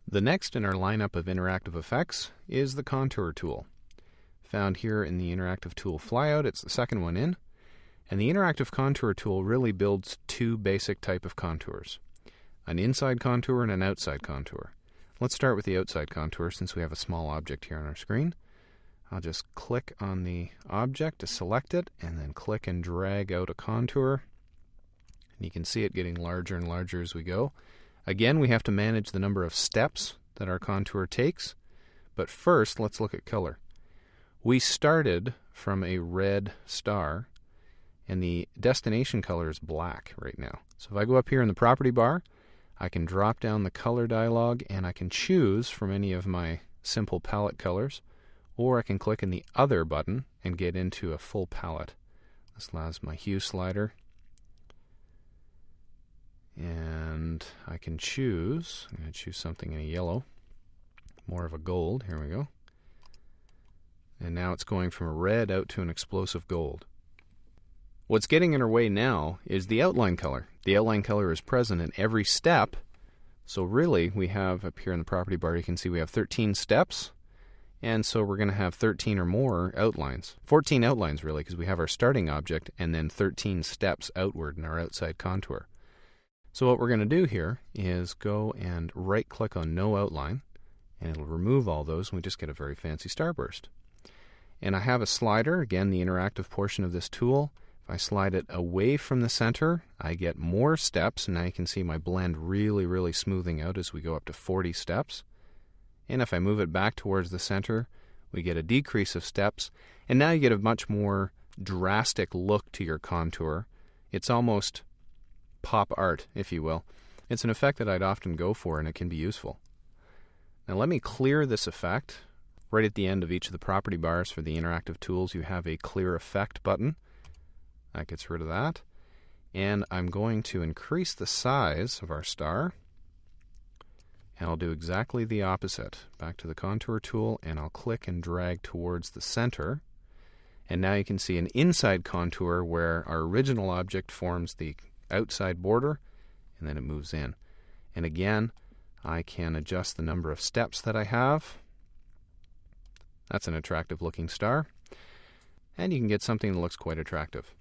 The next in our lineup of interactive effects is the contour tool. Found here in the interactive tool flyout, it's the second one in. And the interactive contour tool really builds two basic type of contours. An inside contour and an outside contour. Let's start with the outside contour since we have a small object here on our screen. I'll just click on the object to select it and then click and drag out a contour. And you can see it getting larger and larger as we go. Again, we have to manage the number of steps that our contour takes. But first, let's look at color. We started from a red star, and the destination color is black right now. So if I go up here in the property bar, I can drop down the color dialog and I can choose from any of my simple palette colors, or I can click in the other button and get into a full palette. This allows my hue slider. And I can choose, I'm going to choose something in a yellow, more of a gold, here we go. And now it's going from a red out to an explosive gold. What's getting in our way now is the outline color. The outline color is present in every step, so really we have up here in the property bar, you can see we have 13 steps, and so we're going to have 13 or more outlines. 14 outlines really, because we have our starting object and then 13 steps outward in our outside contour. So what we're going to do here is go and right-click on No Outline, and it'll remove all those, and we just get a very fancy starburst. And I have a slider, again, the interactive portion of this tool. If I slide it away from the center, I get more steps, and now you can see my blend really smoothing out as we go up to 40 steps. And if I move it back towards the center, we get a decrease of steps, and now you get a much more drastic look to your contour. It's almost pop art, if you will. It's an effect that I'd often go for, and it can be useful. Now let me clear this effect. Right at the end of each of the property bars for the interactive tools, you have a Clear Effect button. That gets rid of that. And I'm going to increase the size of our star. And I'll do exactly the opposite. Back to the contour tool, and I'll click and drag towards the center. And now you can see an inside contour where our original object forms the outside border, and then it moves in. And again, I can adjust the number of steps that I have. That's an attractive looking star. And you can get something that looks quite attractive.